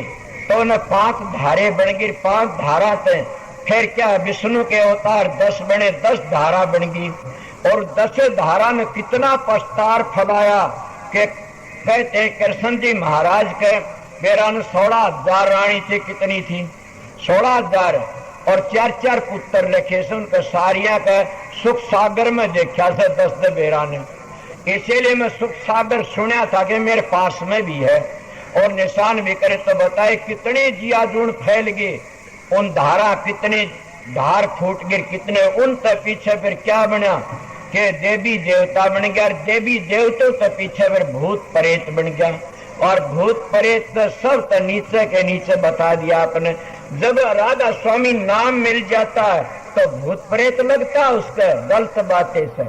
Speaker 1: तो न 5 धारे बन गई, 5 धारा थे। फिर क्या विष्णु के अवतार 10 बने, 10 धारा बन गई, और 10 धारा ने कितना पछतार फलाया कि कहते कृष्ण जी महाराज के बेरा 16,000 रानी थी, कितनी थी 16,000, और 4-4 पुत्र लिखे से उनके सारिया का सुख सागर में देखा से 10 बेरा ने। इसीलिए मैं सुख सागर सुना था कि मेरे पास में भी है, और निशान भी करे तो बताए कितने जिया जून फैल गए, उन धारा कितने धार फूट गिर, कितने उन तक पीछे फिर क्या बना कि देवी देवता बन गया, देवी देवतों के पीछे फिर भूत प्रेत बन गया, और भूत प्रेत सब तो नीचे के नीचे बता दिया आपने। जब राधा स्वामी नाम मिल जाता है तो भूत प्रेत लगता है उसके गलत बातें से।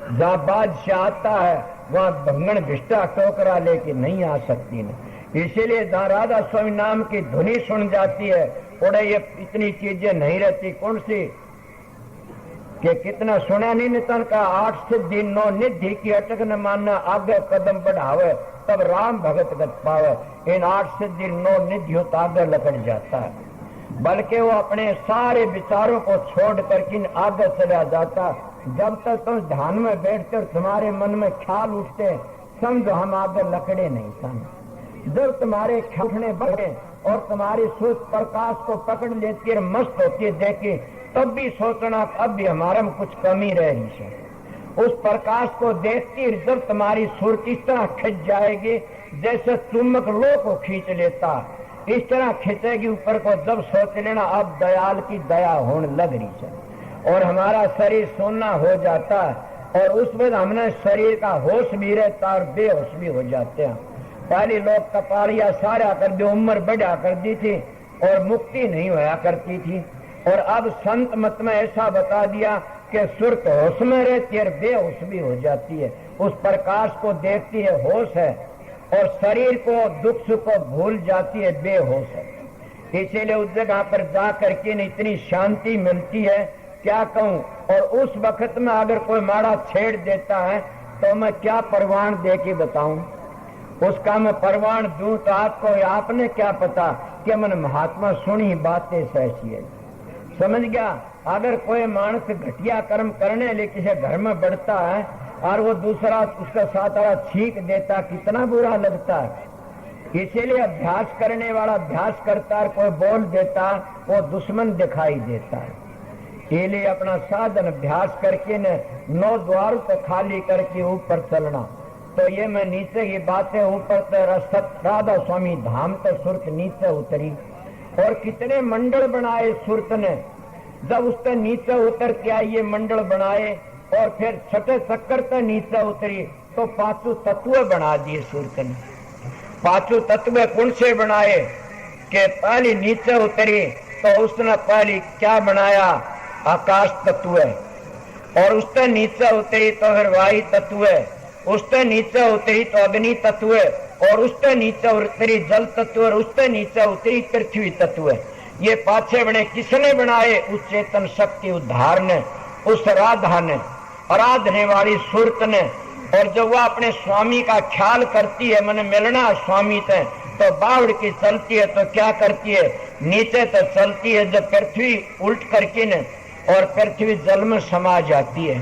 Speaker 1: जहाँ बादशाह आता है वहाँ भंगन भिष्टा टोकरा लेके नहीं आ सकती न। इसीलिए जहाँ राधा स्वामी नाम की धुनी सुन जाती है, उड़े ये इतनी चीजें नहीं रहती। कौन सी कि कितना सुना नहीं नितन का 8 सिद्धि 9 निधि की अटक न मानना, आगे कदम बढ़ावे तब राम भगत गत पावे। इन 8 सिद्धि 9 निधियों तो आगे लकड़ जाता है, बल्कि वो अपने सारे विचारों को छोड़ कर आगे चला जाता। जब तक तुम ध्यान में बैठते और तुम्हारे मन में ख्याल उठते, समझो हम आगे लकड़े नहीं समझ। जब तुम्हारे ख्याल बढ़े और तुम्हारी सोच प्रकाश को पकड़ लेती है, मस्त होती है देखी, तब भी सोचना अब भी हमारे में कुछ कमी रह रही है। उस प्रकाश को देखती जब तुम्हारी सुर इस तरह खिंच जाएगी जैसे चुम्बक लो को खींच लेता, इस तरह खिंचेगी ऊपर को। जब सोच लेना अब दयाल की दया होने लग रही है, और हमारा शरीर सोना हो जाता है, और उसमें हमने शरीर का होश भी रहता और बेहोश भी हो जाते हैं। पहले लोग कपालिया सारा कर दी, उम्र बढ़ा कर दी थी और मुक्ति नहीं होया करती थी, और अब संत मत में ऐसा बता दिया कि सुरत होश में रहती है, बेहोश भी हो जाती है। उस प्रकाश को देखती है, होश है, और शरीर को दुख सुख को भूल जाती है, बेहोश है। इसीलिए उस जगह पर जा करके इतनी शांति मिलती है, क्या कहूँ। और उस वक्त में अगर कोई माड़ा छेड़ देता है तो मैं क्या परवान दे के बताऊं, उसका मैं परवान दूं तो आपको, आपने क्या पता कि मैंने महात्मा सुनी बातें ऐसी है, समझ गया। अगर कोई मानस घटिया कर्म करने लिए किसी घर में बढ़ता है और वो दूसरा उसका साथ छींक देता, कितना बुरा लगता है। इसीलिए अभ्यास करने वाला अभ्यास करता है, कोई बोल देता वो दुश्मन दिखाई देता है। इसलिए अपना साधन अभ्यास करके न 9 द्वार तो खाली करके ऊपर चलना। तो ये मैं नीचे की बातें ऊपर तो राधा स्वामी धाम तो सुरत नीचे उतरी, और कितने मंडल बनाए सुरत ने। जब उसके नीचे उतर के आई ये मंडल बनाए, और फिर 6ठे चक्कर तक नीचे उतरी तो 5 तत्व बना दिए सुरत ने। 5 तत्व कौन से बनाए कि पहली नीचे उतरी तो उसने पहली क्या बनाया, आकाश तत्व है, और उससे नीचे उतरी तो फिर वायु तत्व है, उससे नीचे उतरी तो अग्नि तत्व है, और उससे नीचे उतरी जल तत्व, और उससे नीचे उतरी पृथ्वी तत्व है। ये 5 बने किसने बनाए, उस चेतन शक्ति उद्धार ने, उस राधा ने, आराधने वाली सुरत ने। और जब वह अपने स्वामी का ख्याल करती है, मैंने मिलना स्वामी से, तो बावड़ की चलती है तो क्या करती है, नीचे तो चलती है जब पृथ्वी उल्ट करके न, और पृथ्वी जल में समा जाती है,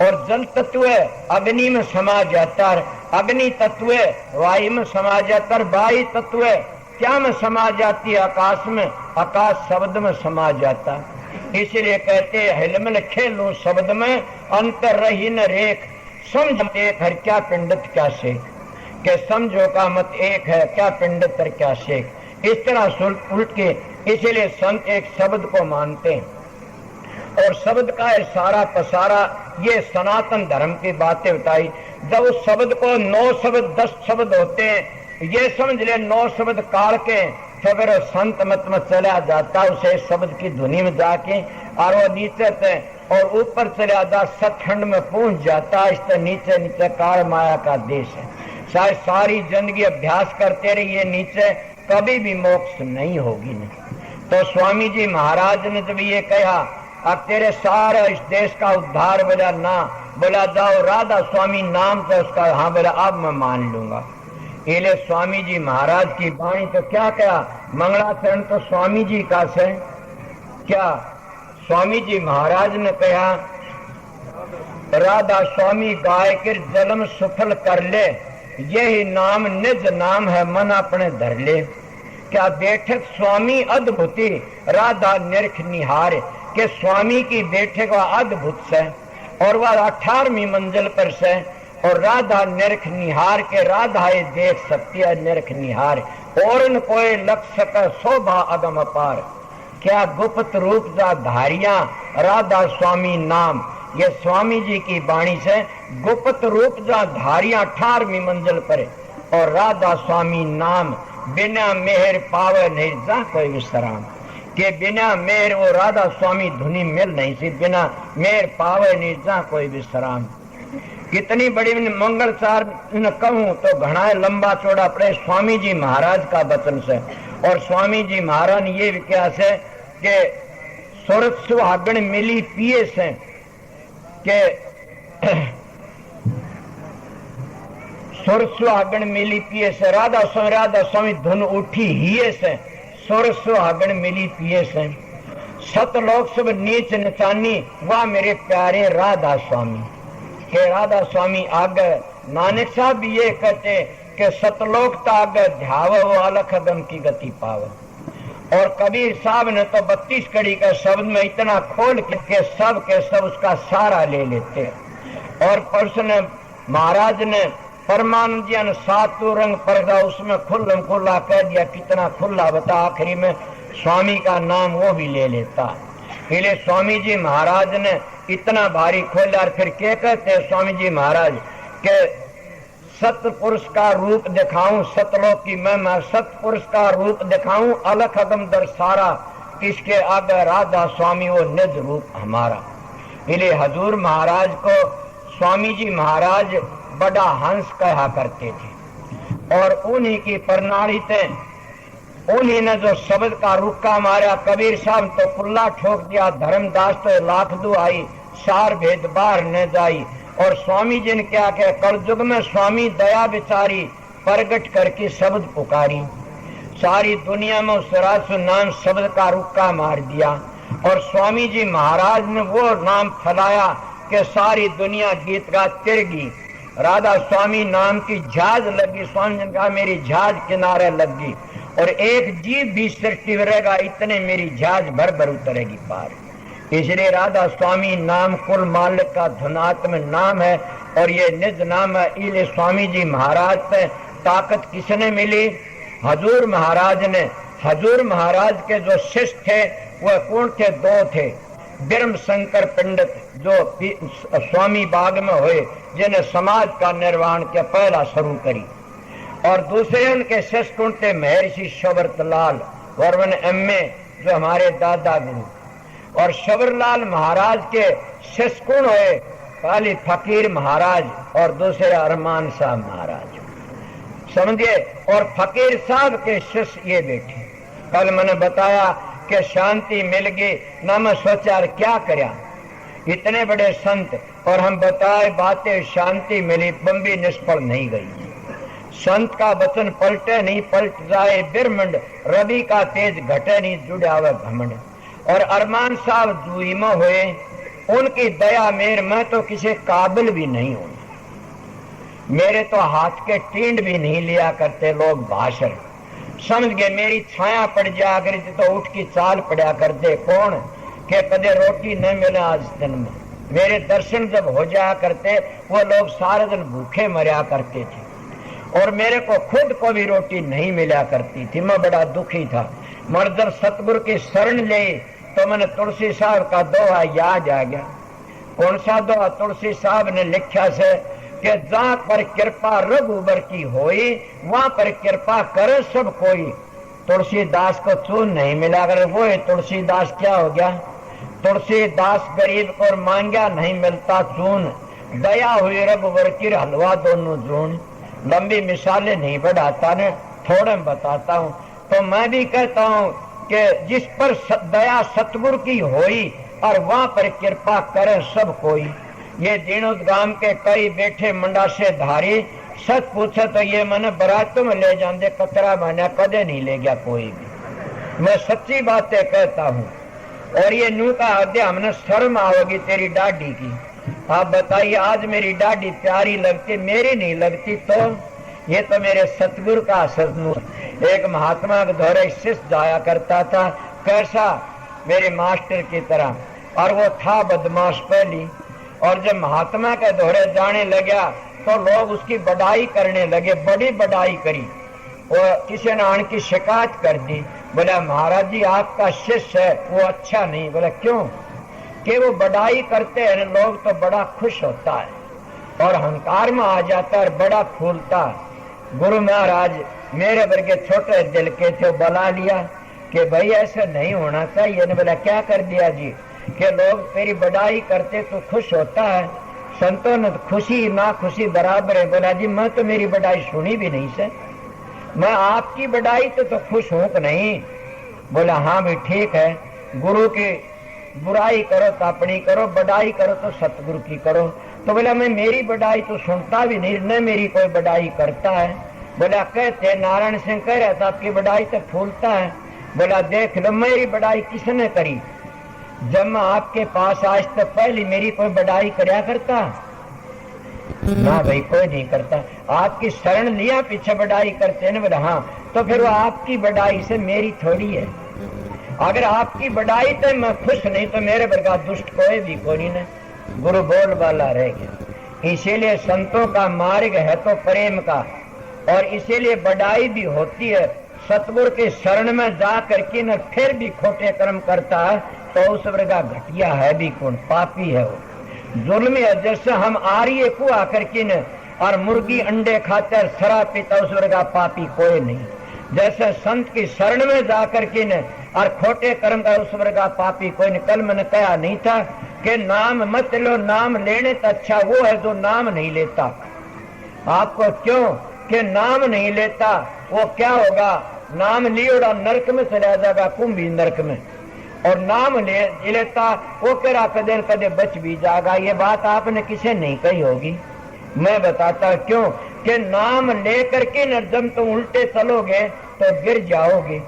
Speaker 1: और जल तत्व अग्नि में समा जाता है, अग्नि तत्व वायु में समा जाता है, वायु तत्व क्या में समा जाती है, आकाश में, आकाश शब्द में समा जाता है। इसलिए कहते हिलमिल खेलो शब्द में अंतर रही न रेख, समझ एक है क्या पिंडित क्या शेख, के समझो का मत एक है क्या पिंडित क्या शेख। इस तरह उल्ट के इसलिए संत एक शब्द को मानते हैं और शब्द का सारा पसारा, ये सनातन धर्म की बातें बताई। जब उस शब्द को 9 शब्द 10 शब्द होते हैं, ये समझ ले 9 शब्द काढ़ के तो फिर संत मत में चला जाता, उसे शब्द की धुनी में जाके और वो नीचे से और ऊपर चला जा सतखंड में पहुंच जाता। इस तरह नीचे नीचे काल माया का देश है। शायद सारी जिंदगी अभ्यास करते रहिए, नीचे कभी भी मोक्ष नहीं होगी नहीं। तो स्वामी जी महाराज ने जब ये कहा अब तेरे सारा इस देश का उद्धार, बोला ना, बोला जाओ राधा स्वामी नाम से उसका, हाँ बोला अब मैं मान लूंगा। इले स्वामी जी महाराज की वाणी तो क्या कहा, मंगलाचरण तो स्वामी जी का से क्या, स्वामी जी महाराज ने कहा राधा स्वामी गाय के जन्म सफल कर ले, यही नाम निज नाम है मन अपने धर ले। क्या बैठक स्वामी अद्भुति राधा निरख निहार, के स्वामी की बैठक वह अद्भुत से और वह 18वीं मंजिल पर से, और राधा निरख निहार के राधा ये देख सकती है निरख निहार, और न कोई लख सक शोभा अगम अपार। क्या गुप्त रूप जा धारिया राधा स्वामी नाम, ये स्वामी जी की वाणी से गुप्त रूप जा धारिया 18वीं मंजिल पर, और राधा स्वामी नाम बिना मेहर पावे नहीं जा कोई विश्राम, के बिना मेहर वो राधा स्वामी धुनी मिल नहीं सी, बिना मेहर पावे नहीं जा कोई विश्राम। कितनी बड़ी मंगलचार न कहूं तो घना लंबा चौड़ा पड़े स्वामी जी महाराज का वचन से। और स्वामी जी महाराज ने ये विख्यास है कि सुरत सुहागण मिली पिए से, के सुर सुहागण मिली पिए से, राधा स्वामी धुन उठी हिये से, सुर सुहागण मिली पिए से, सतलोक सब नीच निचानी वाह मेरे प्यारे राधा स्वामी। के राधा स्वामी आगे नानक साहब भी ये कहते कि सतलोक ताग ध्याव वो अलख दम की गति पाव। और कबीर साहब ने तो 32 कड़ी का शब्द में इतना खोल के सब उसका सारा ले लेते। और परसों ने महाराज ने परमानंद जी ने 7 रंग परदा उसमें खुल्लम खुल्ला कह दिया, कितना खुल्ला बता, आखिरी में स्वामी का नाम वो भी ले लेता। इसलिए स्वामी जी महाराज ने इतना भारी खोला। और फिर क्या कहते हैं स्वामी जी महाराज के सतपुरुष का रूप दिखाऊं सतलोक की मैं सतपुरुष का रूप दिखाऊं अलख अगम दर सारा, किसके आगे राधा स्वामी वो निज रूप हमारा। इसलिए हजूर महाराज को स्वामी जी महाराज बड़ा हंस कहा करते थे। और उन्हीं की प्रणाली थे, उन्हीं ने जो शब्द का रुक्का मारा। कबीर साहब तो कुल्ला ठोक दिया, धर्मदास तो लाख दुआई, सार भेद बार न जाई। और स्वामी जी ने क्या कहा, कलयुग में स्वामी दया बिचारी प्रगट करके शब्द पुकारी। सारी दुनिया में उस रासु नाम शब्द का रुक्का मार दिया। और स्वामी जी महाराज ने वो नाम फैलाया कि सारी दुनिया गीत गा तिरगी। राधा स्वामी नाम की झाज लगी, स्वामी जी ने कहा मेरी झाज किनारे लगी, और एक जीव भी सृष्टि रहेगा इतने मेरी झाज भर भर उतरेगी पार। इसलिए राधा स्वामी नाम कुल मालिक का धुनात्म नाम है, और ये निज नाम है। इसलिए स्वामी जी महाराज से ताकत किसने मिली, हजूर महाराज ने। हजूर महाराज के जो शिष्य थे वह कौन थे, 2 थे। ब्रह्म शंकर पंडित जो स्वामी बाग में हुए, जिन्हें समाज का निर्वाण के पहला शुरू करी। और दूसरे उनके शिष्य कौन थे, महर्षि शबरतलाल वर्वन एमए जो हमारे दादा गुरु। और शबरलाल महाराज के शिष्य कौन हुए, पहले फकीर महाराज और दूसरे अरमान साहब महाराज, समझिए। और फकीर साहब के शिष्य ये बैठे। कल मैंने बताया कि शांति मिल गई ना, मैं सोचा क्या करया, इतने बड़े संत और हम बताए बातें, शांति मिली, बम्बी निष्फल नहीं गई। संत का वचन पलटे नहीं, पलट जाए बिरमंड, रवि का तेज घटे नहीं, जुड़ावे घमंड। और अरमान साहब जुई में हुए, उनकी दया मेर में तो किसी काबिल भी नहीं हूं। मेरे तो हाथ के टींड भी नहीं लिया करते लोग भाषण, समझ गए मेरी छाया पड़ जाया करती तो उठ की चाल पड़ा करते। कौन के कदे रोटी न मिले आज दिन में, मेरे दर्शन जब हो जाया करते वो लोग सारे दिन भूखे मरा करते थे, और मेरे को खुद को भी रोटी नहीं मिला करती थी। मैं बड़ा दुखी था। मगर जब सतगुरु की शरण ले तो मैंने तुलसी साहब का दोहा याद आ गया। कौन सा दोहा? तुलसी साहब ने लिखा से कि जहां पर कृपा रघुबर की होई, वहां पर कृपा करे सब कोई। तुलसीदास को चून नहीं मिला कर वो तुलसीदास क्या हो गया? तुलसीदास गरीब को मांगा नहीं मिलता चून, दया हुई रघुबर की हलवा दोनों जून। लंबी मिसालें नहीं बढ़ाता ने, थोड़े बताता हूँ। तो मैं भी कहता हूँ कि जिस पर दया सतगुरु की होई और वहां पर कृपा करे सब कोई। ये दीनोद गांव के कई बैठे मंडासे धारी, सच पूछे तो ये मैंने बरातों में ले जाते, कतरा मैंने कदे नहीं ले गया कोई भी। मैं सच्ची बातें कहता हूँ। और ये नू का हृदय हमने शर्म आओगी तेरी डाढ़ी की। आप बताइए, आज मेरी डाढ़ी प्यारी लगती, मेरी नहीं लगती तो ये तो मेरे सतगुरु का सदनू। एक महात्मा के दौरे शिष्य जाया करता था, कैसा? मेरे मास्टर की तरह, और वो था बदमाश पहली। और जब महात्मा के दौरे जाने लगा तो लोग उसकी बड़ाई करने लगे, बड़ी बड़ाई करी। और किसी ने आन की शिकायत कर दी, बोला महाराज जी आपका शिष्य है वो अच्छा नहीं। बोला क्यों? कि वो बड़ाई करते हैं लोग तो बड़ा खुश होता है और अहंकार में आ जाता है, बड़ा फूलता है। गुरु महाराज मेरे वर्गे छोटे दिल के थे, बुला लिया कि भाई ऐसा नहीं होना चाहिए। ने बोला क्या कर दिया जी? कि लोग तेरी बड़ाई करते तो खुश होता है, संतों ने खुशी ना खुशी बराबर है। बोला जी मैं तो मेरी बड़ाई सुनी भी नहीं से, मैं आपकी बड़ाई तो खुश हूं कि नहीं? बोला हाँ भी ठीक है, गुरु की बुराई करो तो अपनी करो, बड़ाई करो तो सतगुरु की करो। तो बोला मैं मेरी बड़ाई तो सुनता भी नहीं, न मेरी कोई बड़ाई करता है। बोला कहते नारायण सिंह कह रहा था आपकी बड़ाई तो फूलता है। बोला देख लो मेरी बड़ाई किसने करी? जब मैं आपके पास आज तो पहले मेरी कोई बड़ाई करया करता ना? भाई कोई नहीं करता। आपकी शरण लिया पीछे बड़ाई करते ना? बोला हाँ। तो फिर वो आपकी बड़ाई से मेरी थोड़ी है। अगर आपकी बड़ाई तो मैं खुश नहीं तो मेरे वर्गा दुष्ट कोई भी कोई नहीं। गुरु बोल वाला रह गया। इसीलिए संतों का मार्ग है तो प्रेम का, और इसीलिए बड़ाई भी होती है। सतगुरु के शरण में जा करके न फिर भी खोटे कर्म करता है तो उस वर्गा घटिया है भी कौन? पापी है वो। जुल्म है। जैसे हम आर्य को आकर के न और मुर्गी अंडे खाते शराब पीता उस वर्गा पापी कोई नहीं। जैसे संत की शरण में जाकर के न और खोटे कर्म का उस वर्गा पापी कोई नहीं। कल मैंने कहा नहीं था कि नाम मत लो, नाम लेने तो अच्छा वो है जो नाम नहीं लेता। आपको क्यों कि नाम नहीं लेता वो क्या होगा? नाम लियोड़ा नरक में चला जाएगा, कुंभी नरक में। और नाम लेता वो करा कदे कदे बच भी जाएगा। ये बात आपने किसे नहीं कही होगी। मैं बताता क्यों कि नाम लेकर के न जब तुम उल्टे चलोगे तो गिर जाओगे।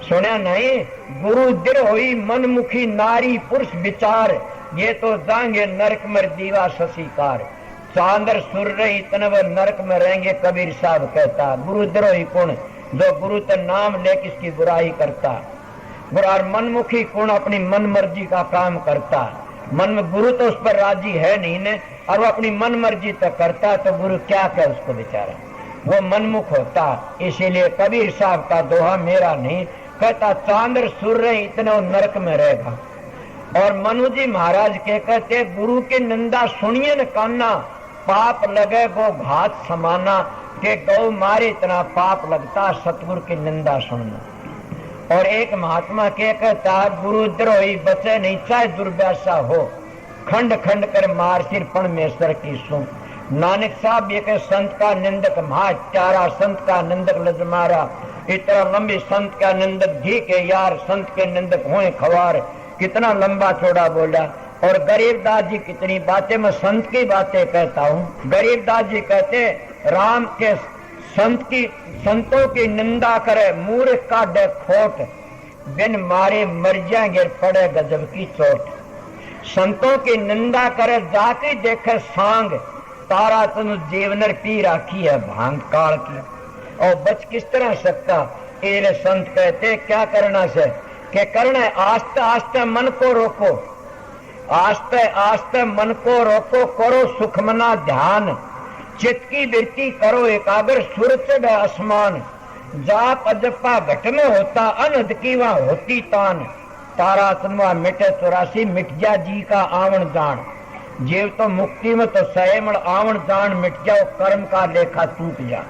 Speaker 1: सुना नहीं? गुरु दृढ़ हुई मनमुखी नारी पुरुष विचार, ये तो जाएंगे नरक में दीवा शशिकार। चांदर सूर्य इतने वो नरक में रहेंगे, कबीर साहब कहता। गुरु द्रोही कौन? जो गुरु तो नाम ले किसकी बुराई करता। गुरु और मनमुखी कौन? अपनी मन मर्जी का काम करता। मन में गुरु तो उस पर राजी है नहीं ने, और वो अपनी मन मर्जी तो करता, तो गुरु क्या कहे उसको बेचारा? वो मनमुख होता। इसीलिए कबीर साहब का दोहा मेरा नहीं, कहता चांद्र सूर्य इतना नरक में रहेगा। और मनु जी महाराज के कहते गुरु की निंदा सुनिए न कान्ना, पाप लगे गो घात समाना। के गौ मारे इतना पाप लगता सतगुरु की निंदा सुनना। और एक महात्मा के कहता गुरु द्रोही बचे नहीं चाहे दुर्व्यासा हो, खंड खंड कर मार सिर परमेश्वर की सुन। नानक साहब ये के संत का निंदक महाचारा, संत का निंदक लजमारा। इतना लंबी संत का निंदक घी के यार, संत के निंदक हुए खवार। कितना लंबा चौड़ा बोला। और गरीबदास जी कितनी बातें, मैं संत की बातें कहता हूँ। गरीबदास जी कहते राम के संतों की निंदा करे मूर्ख काढ़े खोट, बिन मारे मर जाएंगे पड़े गजब की चोट। संतों की निंदा करे जाके देखे सांग, तारा तनु जीवनर पी राखी है भांग काल की। और बच किस तरह सकता, ये संत कहते क्या करना से कि करना है आस्ते आस्ते मन को रोको, आस्ते आस्ते मन को रोको, करो सुखमना ध्यान, चित्त की वृत्ति करो एकाग्र, सुर चढ़े आसमान, जाप अजपा घट में होता, अनहद की वहां होती तान, तारा तनवा मिटे 84 मिट जा जी का आवण जान, जीव तो मुक्ति में तो सैमण आवण जान, मिट जाओ कर्म का लेखा टूट जा।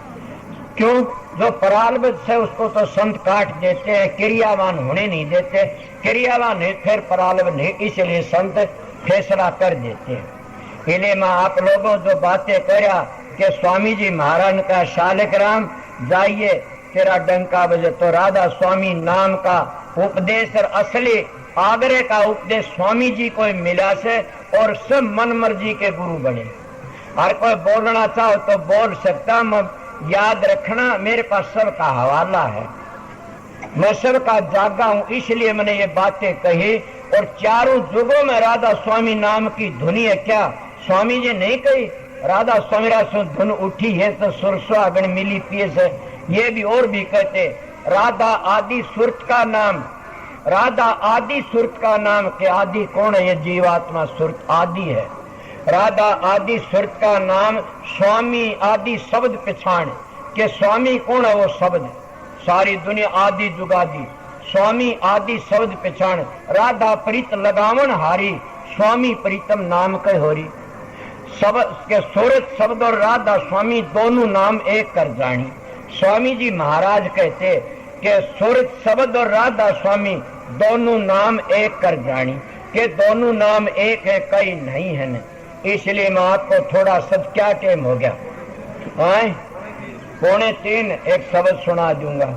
Speaker 1: क्यों? जो परालबद्ध है उसको तो संत काट देते हैं, क्रियावान होने नहीं देते, क्रियावान है फिर परालबद्ध है, इसलिए संत फैसला कर देते हैं। इसलिए मैं आप लोगों जो बातें करा कि स्वामी जी महाराज का शालिक राम जाइए तेरा डंका बजे, तो राधा स्वामी नाम का उपदेश और असली आग्रह का उपदेश स्वामी जी को मिला से, और सब मन मर्जी के गुरु बने। हर कोई बोलना चाहो तो बोल सकता, मैं याद रखना मेरे पास सबका हवाला है, मैं सबका जागा हूं, इसलिए मैंने ये बातें कही। और चारों जुगों में राधा स्वामी नाम की धुनी है, क्या स्वामी जी नहीं कही? राधा स्वामी धुन उठी है तो सुरस्वागण मिली पिए से, ये भी और भी कहते राधा आदि सुरत का नाम, राधा आदि सुरत का नाम के आदि कौन है? ये जीवात्मा सुरत आदि है। राधा आदि सुरत का नाम स्वामी आदि शब्द पहचान के स्वामी कौन है? वो शब्द सारी दुनिया आदि जुगादी, स्वामी आदि शब्द पहचान, राधा प्रीत लगावन हारी, स्वामी प्रीतम नाम कह होरी। सब के सूरत शब्द और राधा स्वामी दोनों नाम एक कर जानी। स्वामी जी महाराज कहते कि सूरत शब्द और राधा स्वामी दोनों नाम एक कर जानी, के दोनों नाम एक है कई नहीं है न। इसलिए मैं आपको थोड़ा सब क्या टाइम हो गया, 2:45 एक शब्द सुना दूंगा।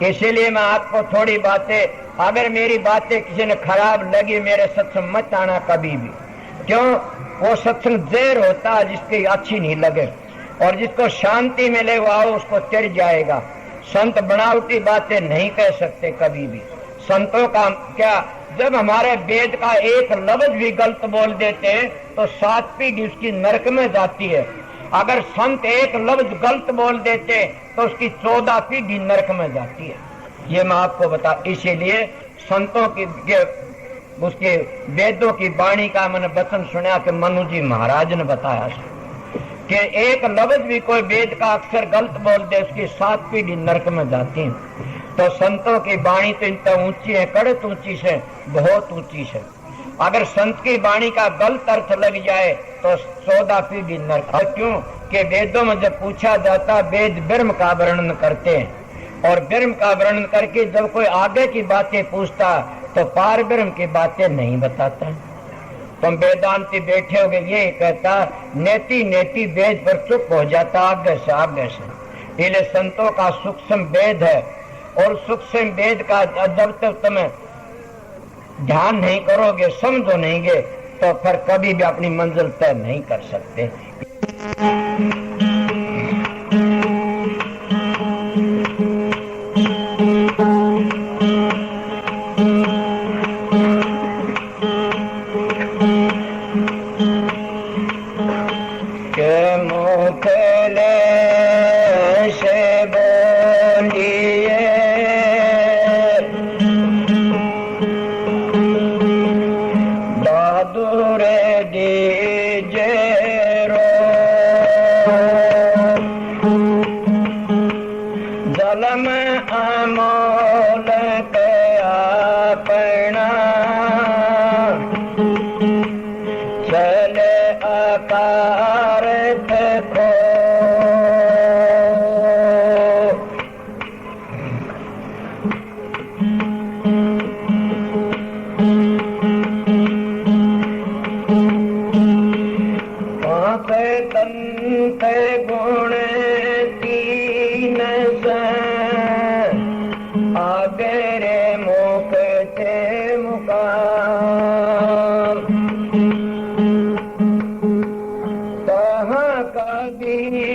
Speaker 1: इसीलिए मैं आपको थोड़ी बातें, अगर मेरी बातें किसी ने खराब लगी मेरे सत्संग मत आना कभी भी, क्यों? वो सत्संग जहर होता है जिसकी अच्छी नहीं लगे, और जिसको शांति मिले वो आओ उसको चढ़ जाएगा। संत बनावटी बातें नहीं कह सकते कभी भी। संतों का क्या, जब हमारे वेद का एक लफ्ज भी गलत बोल देते हैं तो 7 पीढ़ी उसकी नरक में जाती है। अगर संत एक लफ्ज गलत बोल देते तो उसकी 14 पीढ़ी नरक में जाती है। ये मैं आपको बता, इसीलिए संतों की उसके वेदों की वाणी का मैंने वचन सुना कि मनु जी महाराज ने बताया कि एक लफ्ज भी कोई वेद का अक्षर गलत बोल दे उसकी 7 पीढ़ी नरक में जाती है। तो संतों की वाणी तो इतना ऊंची है, कड़त ऊंची से, बहुत ऊंची से। अगर संत की वाणी का गलत अर्थ लग जाए तो 14 पीढ़ी नरक। क्यों कि वेदों में जब पूछा जाता, वेद ब्रह्म का वर्णन करते हैं, और ब्रह्म का वर्णन करके जब कोई आगे की बातें पूछता तो पार ब्रह्म की बातें नहीं बताता। तुम वेदांती बैठे हो गए, ये कहता नेति नेति वेद पर चुप हो जाता आगे से आगे से। इसलिए संतों का सूक्ष्म वेद है, और सूक्ष्म वेद का जब तक तुम्हें ध्यान नहीं करोगे, समझो नहींगे, तो फिर कभी भी अपनी मंजिल तय नहीं कर सकते। कहाँ का दी